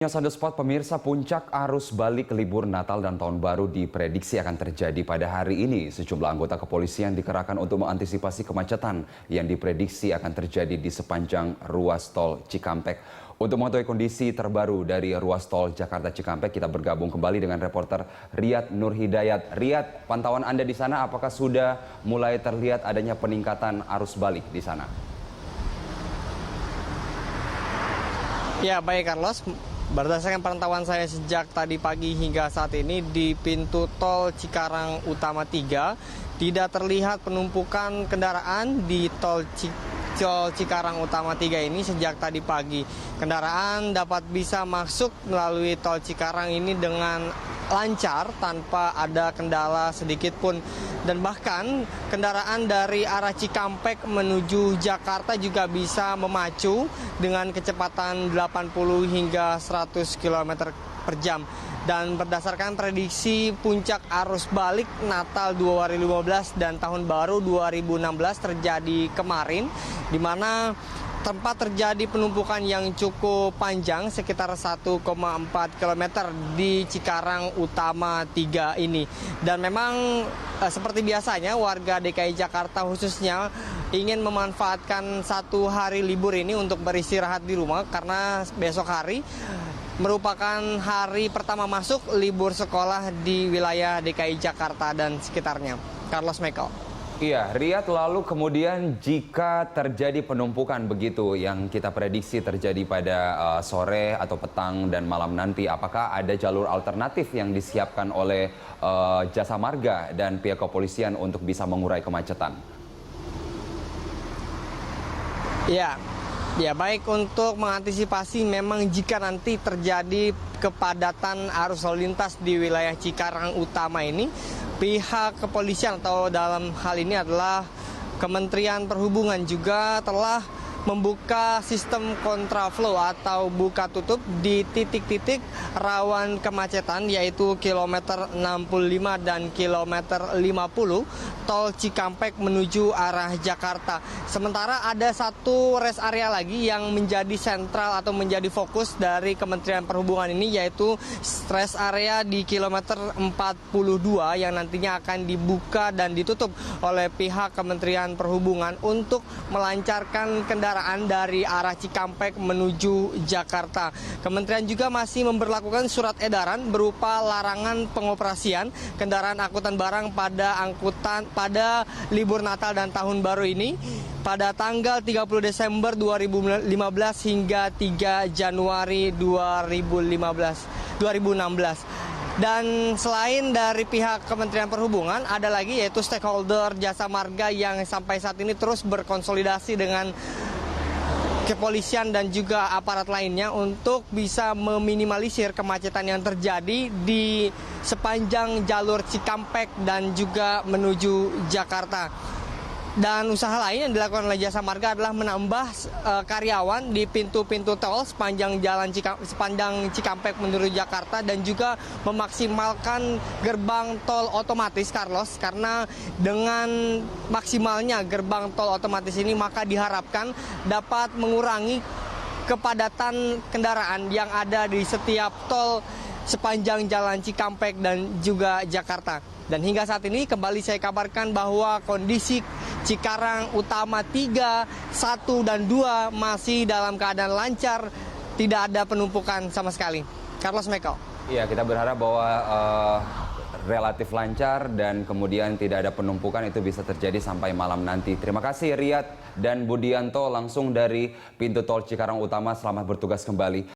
Sando Spot pemirsa, puncak arus balik libur Natal dan Tahun Baru diprediksi akan terjadi pada hari ini. Sejumlah anggota kepolisian dikerahkan untuk mengantisipasi kemacetan yang diprediksi akan terjadi di sepanjang ruas tol Cikampek. Untuk mengetahui kondisi terbaru dari ruas tol Jakarta Cikampek, kita bergabung kembali dengan reporter Riyad Nurhidayat. Riyad, pantauan Anda di sana apakah sudah mulai terlihat adanya peningkatan arus balik di sana? Ya, baik Carlos. Berdasarkan pantauan saya sejak tadi pagi hingga saat ini di pintu tol Cikarang Utama 3 tidak terlihat penumpukan kendaraan di tol Cikarang Utama 3 ini sejak tadi pagi. Kendaraan dapat bisa masuk melalui tol Cikarang ini dengan lancar tanpa ada kendala sedikit pun. Dan bahkan kendaraan dari arah Cikampek menuju Jakarta juga bisa memacu dengan kecepatan 80 hingga 100 km per jam. Dan berdasarkan prediksi puncak arus balik Natal 2015 dan Tahun Baru 2016 terjadi kemarin, di mana tempat terjadi penumpukan yang cukup panjang sekitar 1,4 km di Cikarang Utama 3 ini. Dan memang seperti biasanya warga DKI Jakarta khususnya ingin memanfaatkan satu hari libur ini untuk beristirahat di rumah karena besok hari merupakan hari pertama masuk libur sekolah di wilayah DKI Jakarta dan sekitarnya. Carlos Michael. Iya, Riyad, lalu kemudian jika terjadi penumpukan begitu yang kita prediksi terjadi pada sore atau petang dan malam nanti, apakah ada jalur alternatif yang disiapkan oleh Jasa Marga dan pihak kepolisian untuk bisa mengurai kemacetan? Ya, baik, untuk mengantisipasi memang jika nanti terjadi kepadatan arus lalu lintas di wilayah Cikarang Utama ini, pihak kepolisian atau dalam hal ini adalah Kementerian Perhubungan juga telah membuka sistem kontraflow atau buka tutup di titik-titik rawan kemacetan yaitu kilometer 65 dan kilometer 50 tol Cikampek menuju arah Jakarta. Sementara ada satu rest area lagi yang menjadi sentral atau menjadi fokus dari Kementerian Perhubungan ini yaitu rest area di kilometer 42 yang nantinya akan dibuka dan ditutup oleh pihak Kementerian Perhubungan untuk melancarkan kendaraan dari arah Cikampek menuju Jakarta. Kementerian juga masih memberlakukan surat edaran berupa larangan pengoperasian kendaraan angkutan barang pada libur Natal dan Tahun Baru ini pada tanggal 30 Desember 2015 hingga 3 Januari 2016. Dan selain dari pihak Kementerian Perhubungan, ada lagi yaitu stakeholder Jasa Marga yang sampai saat ini terus berkonsolidasi dengan kepolisian dan juga aparat lainnya untuk bisa meminimalisir kemacetan yang terjadi di sepanjang jalur Cikampek dan juga menuju Jakarta. Dan usaha lain yang dilakukan oleh Jasa Marga adalah menambah karyawan di pintu-pintu tol sepanjang Cikampek menuju Jakarta dan juga memaksimalkan gerbang tol otomatis, Carlos, karena dengan maksimalnya gerbang tol otomatis ini maka diharapkan dapat mengurangi kepadatan kendaraan yang ada di setiap tol sepanjang jalan Cikampek dan juga Jakarta. Dan hingga saat ini kembali saya kabarkan bahwa kondisi Cikarang Utama 3, 1, dan 2 masih dalam keadaan lancar, tidak ada penumpukan sama sekali. Carlos Michael. Iya, kita berharap bahwa relatif lancar dan kemudian tidak ada penumpukan itu bisa terjadi sampai malam nanti. Terima kasih Riyad dan Budianto langsung dari pintu tol Cikarang Utama. Selamat bertugas kembali.